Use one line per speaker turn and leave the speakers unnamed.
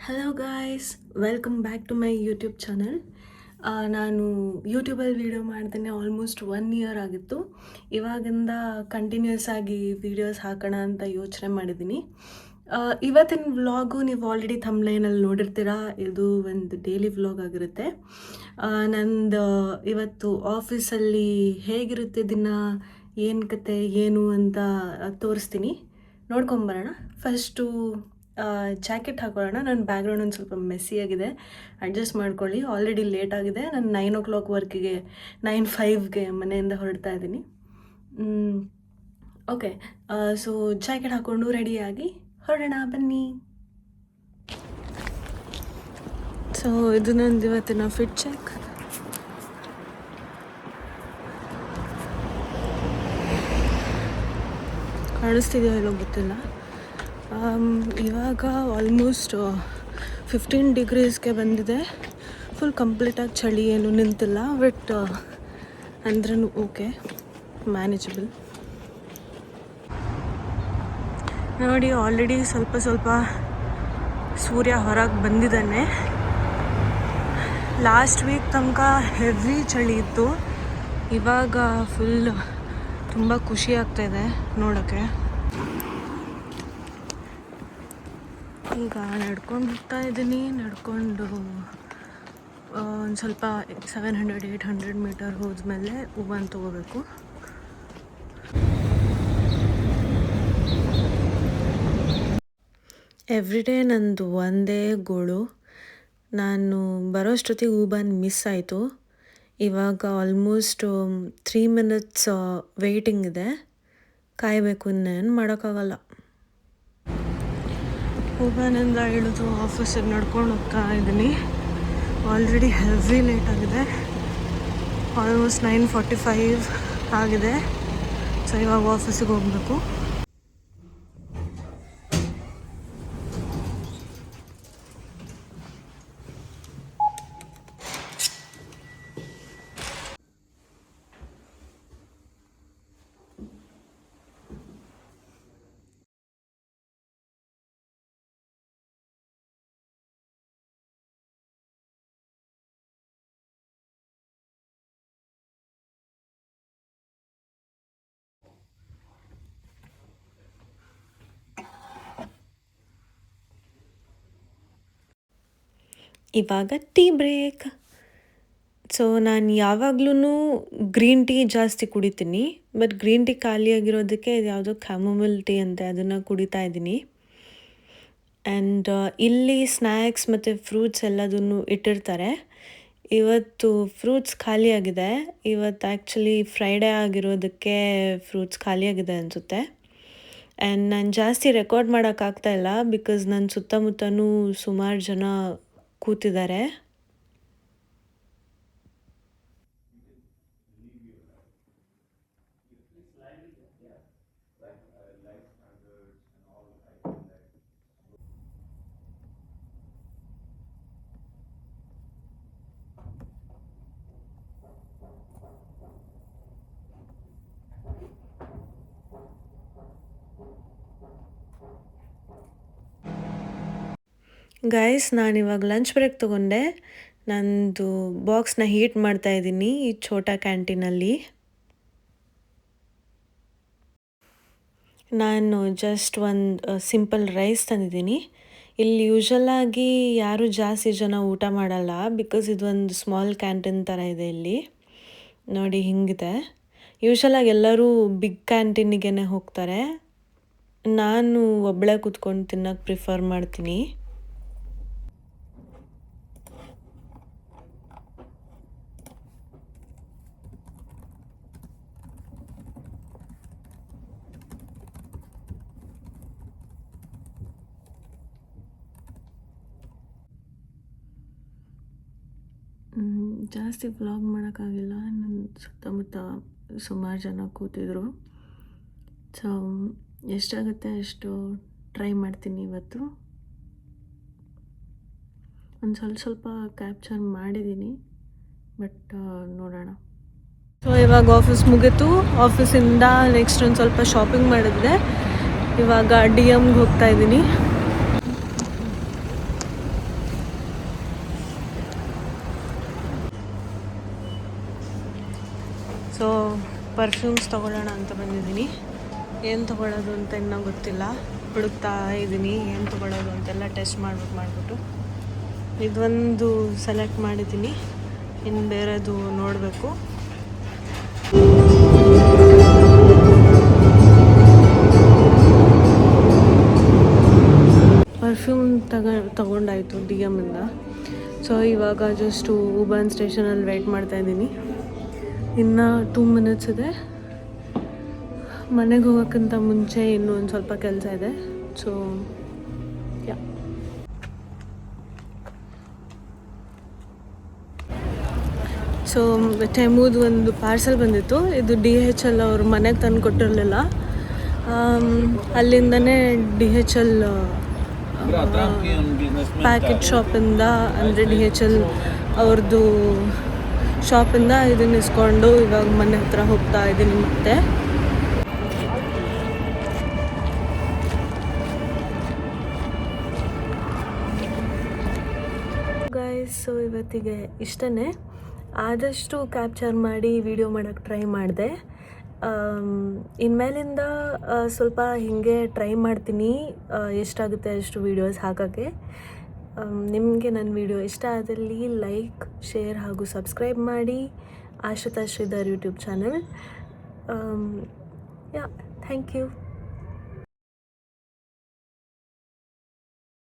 Hello guys, welcome back to my YouTube channel. ನಾನು ಯೂಟ್ಯೂಬಲ್ಲಿ video ಮಾಡ್ತೇನೆ ಆಲ್ಮೋಸ್ಟ್ 1 ಇಯರ್ ಆಗಿತ್ತು. ಇವಾಗಿಂದ ಕಂಟಿನ್ಯೂಸ್ ಆಗಿ ವೀಡಿಯೋಸ್ ಹಾಕೋಣ ಅಂತ ಯೋಚನೆ ಮಾಡಿದ್ದೀನಿ. ಇವತ್ತಿನ ವ್ಲಾಗು ನೀವು ಆಲ್ರೆಡಿ ಥಂಬ್ನೈನಲ್ಲಿ ನೋಡಿರ್ತೀರಾ. ಇದು ಒಂದು ಡೈಲಿ ವ್ಲಾಗ್ ಆಗಿರುತ್ತೆ. ನಂದು ಇವತ್ತು ಆಫೀಸಲ್ಲಿ ಹೇಗಿರುತ್ತೆ ದಿನ, ಏನು ಕತೆ ಏನು ಅಂತ ತೋರಿಸ್ತೀನಿ. ನೋಡ್ಕೊಂಬರೋಣ. ಫಸ್ಟು ಜಾಕೆಟ್ ಹಾಕೊಳ್ಳೋಣ. ನನ್ನ ಬ್ಯಾಕ್ಗ್ರೌಂಡ್ ಒಂದು ಸ್ವಲ್ಪ ಮೆಸ್ಸಿಯಾಗಿದೆ, ಅಡ್ಜಸ್ಟ್ ಮಾಡ್ಕೊಳ್ಳಿ. ಆಲ್ರೆಡಿ ಲೇಟ್ ಆಗಿದೆ. ನಾನು 9 o'clock ವರ್ಕಿಗೆ 9:05ಗೆ ಮನೆಯಿಂದ ಹೊರಡ್ತಾ ಇದ್ದೀನಿ. ಓಕೆ, ಸೊ ಜಾಕೆಟ್ ಹಾಕ್ಕೊಂಡು ರೆಡಿಯಾಗಿ ಹೊರಡೋಣ, ಬನ್ನಿ. ಸೊ ಇದು ನಂದು ಇವತ್ತಿನ ಫಿಟ್ ಚೆಕ್. ಕಾಣಿಸ್ತಿದೆಯೋ ಇಲ್ಲೋ ಗೊತ್ತಿಲ್ಲ. ಇವಾಗ ಆಲ್ಮೋಸ್ಟ್ 15 ಡಿಗ್ರೀಸ್ಗೆ ಬಂದಿದೆ. ಫುಲ್ ಕಂಪ್ಲೀಟಾಗಿ ಚಳಿ ಏನು ನಿಂತಿಲ್ಲ, ಬಟ್ ಅಂದ್ರೂ ಓಕೆ, ಮ್ಯಾನೇಜಬಲ್. ನೋಡಿ, ಆಲ್ರೆಡಿ ಸ್ವಲ್ಪ ಸೂರ್ಯ ಹೊರಗೆ ಬಂದಿದ್ದಾನೆ. ಲಾಸ್ಟ್ ವೀಕ್ ತನಕ ಹೆವಿ ಚಳಿ ಇತ್ತು. ಇವಾಗ ಫುಲ್ ತುಂಬ ಖುಷಿ ಆಗ್ತಾಯಿದೆ ನೋಡೋಕ್ಕೆ. ಈಗ ನಡ್ಕೊಂಡು ಹೋಗ್ತಾ ಇದ್ದೀನಿ. ನಡ್ಕೊಂಡು ಒಂದು ಸ್ವಲ್ಪ 700-800 ಮೀಟರ್ ಹೋದ್ಮೇಲೆ ಹೂವನ್ನು ತೊಗೋಬೇಕು. ಎವ್ರಿಡೇ ನಂದು ಒಂದೇ ಗೋಳು, ನಾನು ಬರೋಷ್ಟೊತ್ತಿಗೆ ಹೂಬನ್ ಮಿಸ್ ಆಯಿತು. ಇವಾಗ ಆಲ್ಮೋಸ್ಟ್ 3 minutes ವೆಯ್ಟಿಂಗ್ ಇದೆ, ಕಾಯಬೇಕು. ಇನ್ನೇನು ಮಾಡೋಕ್ಕಾಗಲ್ಲ. ಹೂಬನಿಂದ ಇಳಿದು ಆಫೀಸಿಗೆ ನಡ್ಕೊಂಡು ಹೋಗ್ತಾ ಇದ್ದೀನಿ. ಆಲ್ರೆಡಿ ಹೆವಿ ಲೇಟ್ ಆಗಿದೆ. ಆಲ್ಮೋಸ್ಟ್ 9:45 ಆಗಿದೆ. ಸೊ ಇವಾಗ ಆಫೀಸಿಗೆ ಹೋಗಬೇಕು. ಇವಾಗ ಟೀ ಬ್ರೇಕ್. ಸೊ ನಾನು ಯಾವಾಗ್ಲೂ ಗ್ರೀನ್ ಟೀ ಜಾಸ್ತಿ ಕುಡಿತೀನಿ, ಬಟ್ ಗ್ರೀನ್ ಟೀ ಖಾಲಿಯಾಗಿರೋದಕ್ಕೆ ಇದು ಯಾವುದೋ ಕ್ಯಾಮೊಮಿಲ್ ಟೀ ಅಂತೆ, ಅದನ್ನು ಕುಡಿತಾ ಇದ್ದೀನಿ. ಆ್ಯಂಡ್ ಇಲ್ಲಿ ಸ್ನ್ಯಾಕ್ಸ್ ಮತ್ತು ಫ್ರೂಟ್ಸ್ ಎಲ್ಲದನ್ನು ಇಟ್ಟಿರ್ತಾರೆ. ಇವತ್ತು ಫ್ರೂಟ್ಸ್ ಖಾಲಿಯಾಗಿದೆ. ಇವತ್ತು ಆ್ಯಕ್ಚುಲಿ ಫ್ರೈಡೇ ಆಗಿರೋದಕ್ಕೆ ಫ್ರೂಟ್ಸ್ ಖಾಲಿಯಾಗಿದೆ ಅನಿಸುತ್ತೆ. ಆ್ಯಂಡ್ ನಾನು ಜಾಸ್ತಿ ರೆಕಾರ್ಡ್ ಮಾಡೋಕ್ಕಾಗ್ತಾಯಿಲ್ಲ, ಬಿಕಾಸ್ ನನ್ನ ಸುತ್ತಮುತ್ತನೂ ಸುಮಾರು ಜನ ಕೂತಿದ್ದಾರೆ. ಗೈಸ್, ನಾನಿವಾಗ ಲಂಚ್ ಬ್ರೇಕ್ ತೊಗೊಂಡೆ. ನಂದು ಬಾಕ್ಸ್ನ ಹೀಟ್ ಮಾಡ್ತಾಯಿದ್ದೀನಿ ಈ ಛೋಟಾ ಕ್ಯಾಂಟೀನಲ್ಲಿ. ನಾನು ಜಸ್ಟ್ ಒಂದು ಸಿಂಪಲ್ ರೈಸ್ ತಂದಿದ್ದೀನಿ. ಇಲ್ಲಿ ಯೂಶ್ವಲಾಗಿ ಯಾರೂ ಜಾಸ್ತಿ ಜನ ಊಟ ಮಾಡಲ್ಲ, ಬಿಕಾಸ್ ಇದೊಂದು ಸ್ಮಾಲ್ ಕ್ಯಾಂಟೀನ್ ಥರ ಇದೆ ಇಲ್ಲಿ. ನೋಡಿ ಹಿಂಗಿದೆ. ಯೂಶ್ವಲಾಗಿ ಎಲ್ಲರೂ ಬಿಗ್ ಕ್ಯಾಂಟೀನಿಗೆ ಹೋಗ್ತಾರೆ. ನಾನು ಒಬ್ಬಳೇ ಕೂತ್ಕೊಂಡು ತಿನ್ನೋಕ್ಕೆ ಪ್ರಿಫರ್ ಮಾಡ್ತೀನಿ. ಜಾಸ್ತಿ ವ್ಲಾಗ್ ಮಾಡೋಕ್ಕಾಗಿಲ್ಲ. ನನ್ನ ಸುತ್ತಮುತ್ತ ಸುಮಾರು ಜನ ಕೂತಿದ್ರು. ಸೊ ಎಷ್ಟಾಗುತ್ತೆ ಅಷ್ಟು ಟ್ರೈ ಮಾಡ್ತೀನಿ ಇವತ್ತು. ಒಂದು ಸ್ವಲ್ಪ ಕ್ಯಾಪ್ಚರ್ ಮಾಡಿದ್ದೀನಿ, ಬಟ್ ನೋಡೋಣ. ಸೊ ಇವಾಗ ಆಫೀಸ್ ಮುಗೀತು. ಆಫೀಸಿಂದ ನೆಕ್ಸ್ಟ್ ಒಂದು ಸ್ವಲ್ಪ ಶಾಪಿಂಗ್ ಮಾಡಿದ್ದೆ. ಇವಾಗ DMಗೆ ಹೋಗ್ತಾ ಇದ್ದೀನಿ. ಸೊ ಪರ್ಫ್ಯೂಮ್ಸ್ ತೊಗೊಳ್ಳೋಣ ಅಂತ ಬಂದಿದ್ದೀನಿ. ಏನು ತೊಗೊಳ್ಳೋದು ಅಂತ ಇನ್ನೂ ಗೊತ್ತಿಲ್ಲ, ಹುಡುಕ್ತಾ ಇದ್ದೀನಿ ಏನು ತೊಗೊಳ್ಳೋದು ಅಂತೆಲ್ಲ ಟೆಸ್ಟ್ ಮಾಡಿಬಿಟ್ಟು ಇದೊಂದು ಸೆಲೆಕ್ಟ್ ಮಾಡಿದ್ದೀನಿ, ಇನ್ನು ಬೇರೆದು ನೋಡಬೇಕು. ಪರ್ಫ್ಯೂಮ್ ತಗೊಂಡಾಯಿತು DM-ಇಂದ. ಸೊ ಇವಾಗ ಜಸ್ಟು ಉಬಾನ್ ಸ್ಟೇಷನಲ್ಲಿ ವೆಯ್ಟ್ ಮಾಡ್ತಾಯಿದ್ದೀನಿ. ಇನ್ನು 2 ಮಿನಿಟ್ಸ್ ಇದೆ. ಮನೆಗೆ ಹೋಗೋಕ್ಕಿಂತ ಮುಂಚೆ ಇನ್ನೂ ಒಂದು ಸ್ವಲ್ಪ ಕೆಲಸ ಇದೆ. ಸೊ ಯಾ, ಸೊ ಟೆಮೂದು ಒಂದು ಪಾರ್ಸೆಲ್ ಬಂದಿತ್ತು. ಇದು DHL ಅವ್ರ ಮನೆಗೆ ತಂದು ಕೊಟ್ಟಿರಲಿಲ್ಲ. ಅಲ್ಲಿಂದನೇ DHL ಪ್ಯಾಕೆಟ್ ಶಾಪಿಂದ, ಅಂದರೆ DHL ಅವ್ರದ್ದು ಶಾಪಿಂದ ಇದನ್ನ ಇಸ್ಕೊಂಡು ಇವಾಗ ಮನೆ ಹತ್ರ ಹೋಗ್ತಾ ಇದ್ದೀನಿ. ಮತ್ತೆ ಗೈಸ್, ಸೊ ಇವತ್ತಿಗೆ ಇಷ್ಟೇ. ಆದಷ್ಟು ಕ್ಯಾಪ್ಚರ್ ಮಾಡಿ ವಿಡಿಯೋ ಮಾಡೋಕ್ಕೆ ಟ್ರೈ ಮಾಡಿದೆ. ಇನ್ಮೇಲಿಂದ ಸ್ವಲ್ಪ ಹೀಗೆ ಟ್ರೈ ಮಾಡ್ತೀನಿ, ಎಷ್ಟಾಗುತ್ತೆ ಅಷ್ಟು ವೀಡಿಯೋಸ್ ಹಾಕೋಕ್ಕೆ. ನಿಮಗೆ ನನ್ನ ವಿಡಿಯೋ ಇಷ್ಟ ಆದಲ್ಲಿ ಲೈಕ್, ಶೇರ್ ಹಾಗೂ ಸಬ್ಸ್ಕ್ರೈಬ್ ಮಾಡಿ. Ashritha Sridhar YouTube channel. Yeah, thank you.